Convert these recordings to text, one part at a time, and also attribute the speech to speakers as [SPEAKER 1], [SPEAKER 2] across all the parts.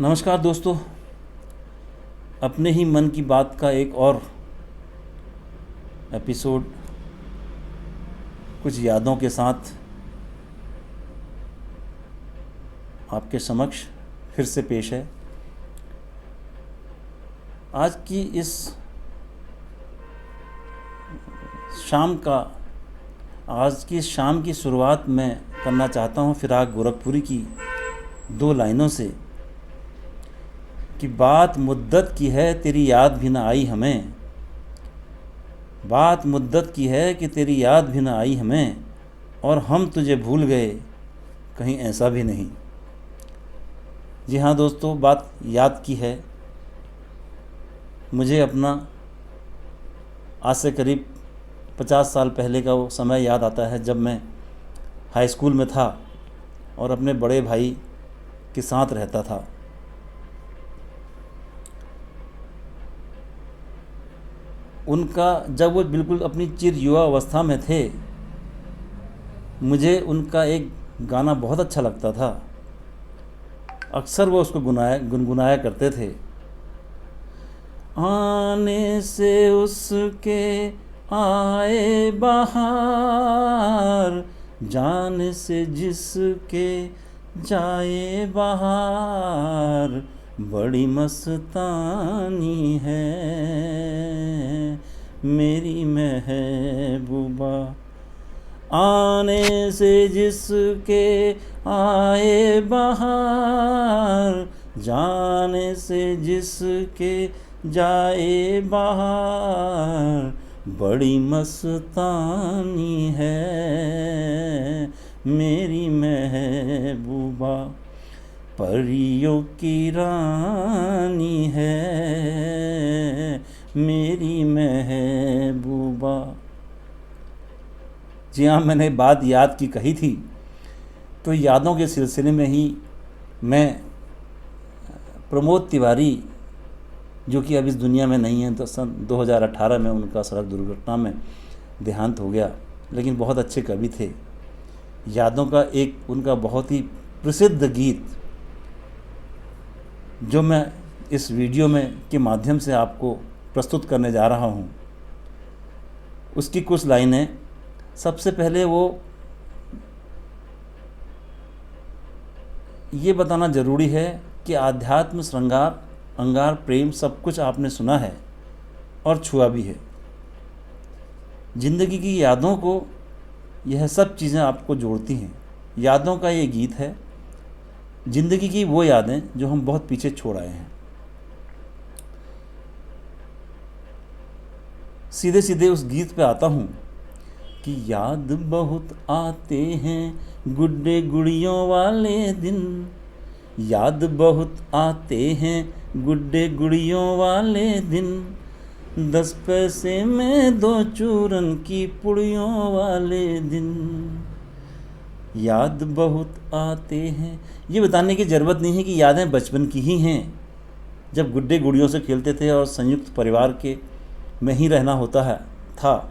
[SPEAKER 1] नमस्कार दोस्तों। अपने ही मन की बात का एक और एपिसोड कुछ यादों के साथ आपके समक्ष फिर से पेश है। आज की इस शाम का आज की शाम की शुरुआत मैं करना चाहता हूँ फिराक गोरखपुरी की दो लाइनों से कि बात मुद्दत की है तेरी याद भी ना आई हमें। बात मुद्दत की है कि तेरी याद भी ना आई हमें, और हम तुझे भूल गए कहीं ऐसा भी नहीं। जी हाँ दोस्तों, बात याद की है। मुझे अपना आज से करीब 50 साल पहले का वो समय याद आता है जब मैं हाई स्कूल में था और अपने बड़े भाई के साथ रहता था। उनका जब वो बिल्कुल अपनी चिर युवा अवस्था में थे, मुझे उनका एक गाना बहुत अच्छा लगता था। अक्सर वो उसको गुनगुनाया करते थे। आने से उसके आए बहार, जाने से जिसके जाए बहार, बड़ी मस्तानी है मेरी महबूबा। आने से जिसके आए बहार, जाने से जिसके जाए बहार, बड़ी मस्तानी है मेरी महबूबा। परियों की रानी है मेरी महबूबा। जी हाँ, मैंने बात याद की कही थी, तो यादों के सिलसिले में ही मैं प्रमोद तिवारी, जो कि अब इस दुनिया में नहीं है, तो सन 2018 में उनका सड़क दुर्घटना में देहांत हो गया, लेकिन बहुत अच्छे कवि थे। यादों का एक उनका बहुत ही प्रसिद्ध गीत जो मैं इस वीडियो में के माध्यम से आपको प्रस्तुत करने जा रहा हूँ, उसकी कुछ लाइनें। सबसे पहले वो ये बताना ज़रूरी है कि आध्यात्म, श्रृंगार, अंगार, प्रेम सब कुछ आपने सुना है और छुआ भी है। ज़िंदगी की यादों को यह सब चीज़ें आपको जोड़ती हैं। यादों का ये गीत है, ज़िंदगी की वो यादें जो हम बहुत पीछे छोड़ आए हैं। सीधे सीधे उस गीत पे आता हूँ कि याद बहुत आते हैं गुड्डे गुड़ियों वाले दिन, याद बहुत आते हैं गुड्डे गुड़ियों वाले दिन, 10 पैसे में 2 चूरन की पुड़ियों वाले दिन। याद बहुत आते हैं। ये बताने की ज़रूरत नहीं है कि यादें बचपन की ही हैं, जब गुड्डे गुड़ियों से खेलते थे और संयुक्त परिवार के में ही रहना होता है था।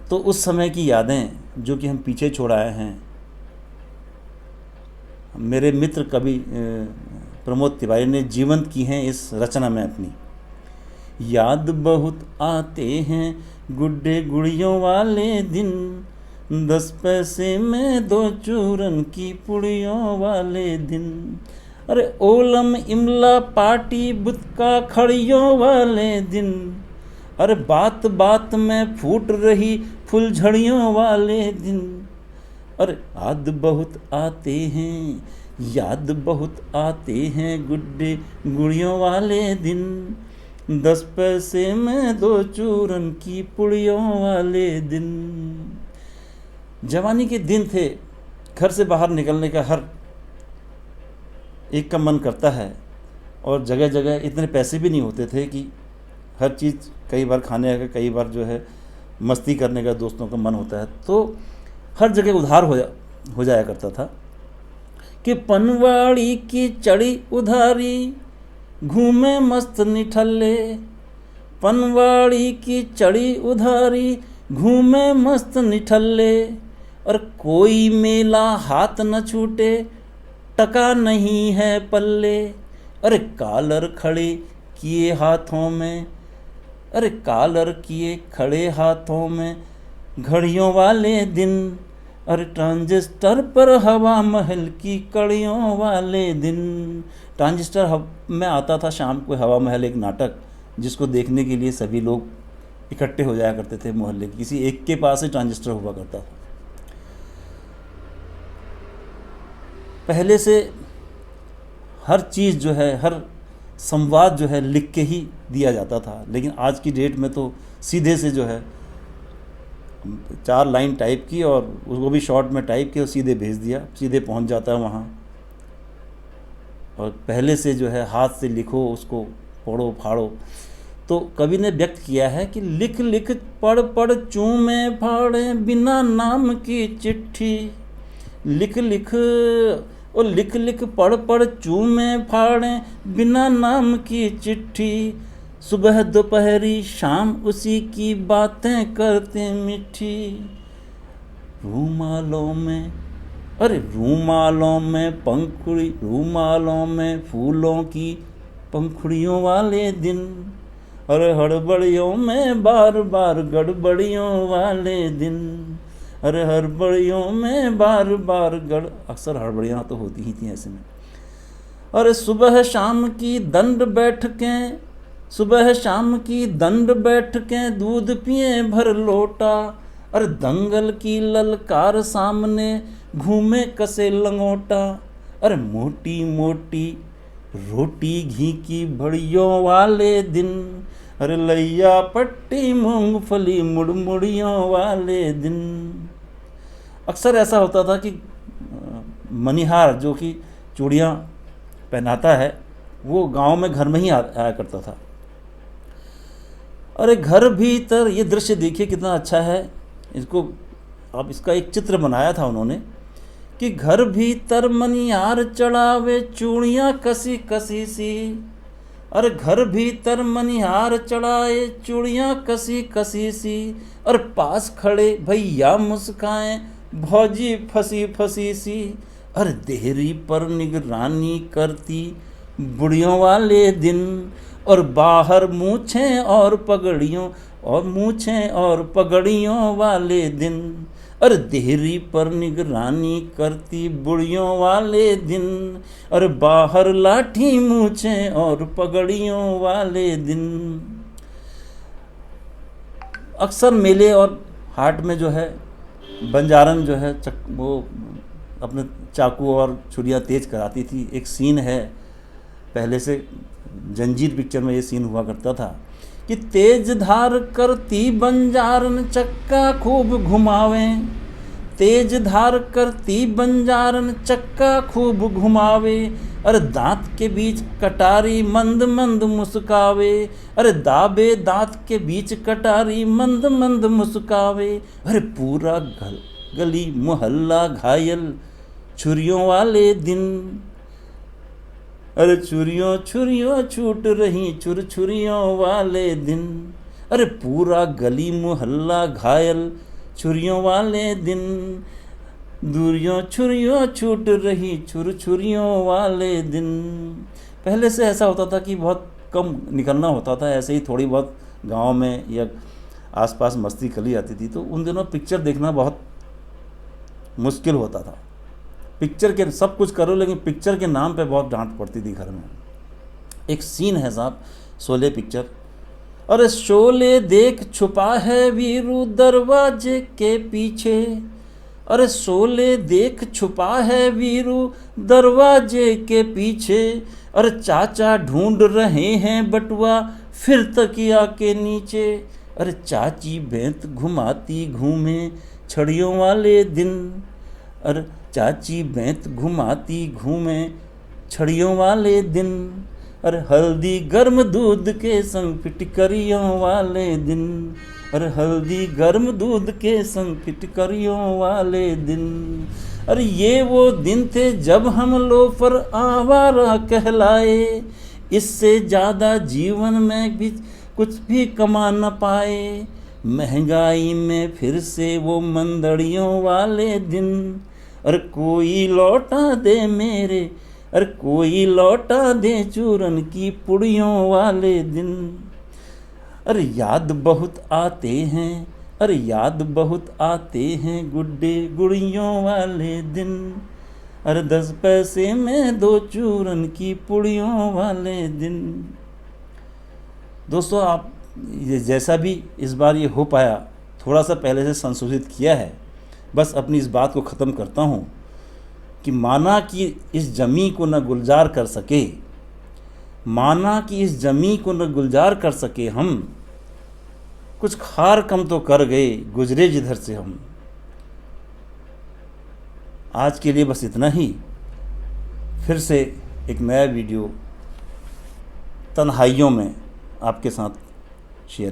[SPEAKER 1] तो उस समय की यादें जो कि हम पीछे छोड़ आए हैं। मेरे मित्र कवि प्रमोद तिवारी ने जीवंत की हैं इस रचना में अपनी। याद बहुत आते हैं गुड्डे गुड़ियों वाले दिन, 10 पैसे में 2 चूरन की पुड़ियों वाले दिन। अरे ओलम इमला पार्टी बुतका खड़ियों वाले दिन, अरे बात बात में फूट रही फुलझड़ियों वाले दिन। अरे याद बहुत आते हैं, याद बहुत आते हैं गुड्डे गुड़ियों वाले दिन, 10 पैसे में 2 चूरन की पुड़ियों वाले दिन। जवानी के दिन थे, घर से बाहर निकलने का हर एक का मन करता है, और जगह जगह इतने पैसे भी नहीं होते थे कि हर चीज़ कई बार खाने का, कई बार जो है मस्ती करने का दोस्तों का मन होता है, तो हर जगह उधार हो जाया करता था कि पनवाड़ी की चढ़ी उधारी घूमे मस्त निठल्ले, पनवाड़ी की चढ़ी उधारी घूमे मस्त निठल्ले, और कोई मेला हाथ न छूटे टका नहीं है पल्ले। अरे कॉलर खड़े किए हाथों में, अरे कॉलर किए खड़े हाथों में घड़ियों वाले दिन। अरे ट्रांजिस्टर पर हवा महल की कड़ियों वाले दिन। ट्रांजिस्टर में आता था शाम को हवा महल, एक नाटक जिसको देखने के लिए सभी लोग इकट्ठे हो जाया करते थे मोहल्ले के, किसी एक के पास ही ट्रांजिस्टर हुआ करता था। पहले से हर चीज़ जो है, हर संवाद जो है लिख के ही दिया जाता था, लेकिन आज की डेट में तो सीधे से जो है 4 लाइन टाइप की और उसको भी शॉर्ट में टाइप किया और सीधे भेज दिया, सीधे पहुंच जाता है वहाँ। और पहले से जो है हाथ से लिखो, उसको पढ़ो फाड़ो। तो कवि ने व्यक्त किया है कि लिख लिख पढ़ पढ़ चूमे फाड़े बिना नाम की चिट्ठी। लिख लिख और लिख लिख पढ़ पढ़ चूमे फाड़े बिना नाम की चिट्ठी। सुबह दोपहरी शाम उसी की बातें करते मीठी। रूमालों में, अरे रूमालों में पंखुड़ी, रूमालों में फूलों की पंखुड़ियों वाले दिन। अरे हड़बड़ियों में बार बार गड़बड़ियों वाले दिन। अरे हड़बड़ियों में बार बार अक्सर हड़बड़ियाँ तो होती ही थी ऐसे में। अरे सुबह शाम की दंड बैठकें, सुबह शाम की दंड बैठकें दूध पिए भर लोटा। अरे दंगल की ललकार सामने घूमे कसे लंगोटा। अरे मोटी मोटी रोटी घी की बड़ियों वाले दिन। अरे लैया पट्टी मूंगफली मुड़मुड़ियों वाले दिन। अक्सर ऐसा होता था कि मनिहार जो कि चूड़ियाँ पहनाता है वो गांव में घर में ही आया करता था। अरे घर भीतर, ये दृश्य देखिए कितना अच्छा है, इसको अब इसका एक चित्र बनाया था उन्होंने कि घर भीतर मनिहार चढ़ावे चूड़ियाँ कसी कसी सी। अरे घर भीतर मनिहार चढ़ाए चूड़ियाँ कसी कसी सी। और पास खड़े भैया मुस्काएं भौजी फंसी फंसी सी। अरे देहरी पर निगरानी करती बुढ़ियों वाले दिन। और बाहर मूछें और पगड़ियों, और मूछें और पगड़ियों वाले दिन। अरे देहरी पर निगरानी करती बुढ़ियों वाले दिन। और बाहर लाठी मूछें और पगड़ियों वाले दिन। अक्सर मेले और हाट में जो है बंजारन जो है वो अपने चाकू और छुरियाँ तेज कराती थी। एक सीन है पहले से, जंजीर पिक्चर में ये सीन हुआ करता था कि तेज धार करती बंजारन चक्का खूब घुमावें। तेज धार करती बंजारन चक्का खूब घुमावे। अरे दांत के बीच कटारी मंद मंद मुस्कावे। अरे दाबे दांत के बीच कटारी मंद मंद मुस्कावे। अरे पूरा गली मोहल्ला घायल छुरियों वाले दिन। अरे छुरियों छुरियों छूट रही छुरछुरियों वाले दिन। अरे पूरा गली मोहल्ला घायल छुरियों वाले दिन। दूरियों छुरियों छूट रही छुरछुरियों वाले दिन। पहले से ऐसा होता था कि बहुत कम निकलना होता था, ऐसे ही थोड़ी बहुत गांव में या आसपास मस्ती करी जाती थी। तो उन दिनों पिक्चर देखना बहुत मुश्किल होता था। पिक्चर के सब कुछ करो लेकिन पिक्चर के नाम पे बहुत डांट पड़ती थी घर में। एक सीन है साहब, शोले पिक्चर। अरे शोले देख छुपा है वीरू दरवाजे के पीछे। अरे शोले देख छुपा है वीरू दरवाजे के पीछे। अरे चाचा ढूंढ रहे हैं बटुआ फिर तकिया के नीचे। अरे चाची बेंत घुमाती घूमे छड़ियों वाले दिन। अरे चाची बेंत घुमाती घूमे छड़ियों वाले दिन। अरे हल्दी गर्म दूध के संग फिटकरियों वाले दिन। अरे हल्दी गर्म दूध के संग फिटकरियों वाले दिन। अरे ये वो दिन थे जब हम लोफर आवारा कहलाए। इससे ज़्यादा जीवन में भी कुछ भी कमा न पाए। महंगाई में फिर से वो मंदड़ियों वाले दिन। अरे कोई लौटा दे मेरे, अरे कोई लौटा दे चूरन की पुड़ियों वाले दिन। अरे याद बहुत आते हैं, अरे याद बहुत आते हैं गुड्डे गुड़ियों वाले दिन। अरे 10 पैसे में 2 चूरन की पुड़ियों वाले दिन। दोस्तों, आप ये जैसा भी इस बार ये हो पाया, थोड़ा सा पहले से संशोधित किया है। बस अपनी इस बात को ख़त्म करता हूँ कि माना कि इस जमी को न गुलजार कर सके, माना कि इस जमी को न गुलजार कर सके हम, कुछ खार कम तो कर गए गुजरे जिधर से हम। आज के लिए बस इतना ही। फिर से एक नया वीडियो तन्हाइयों में आपके साथ शेयर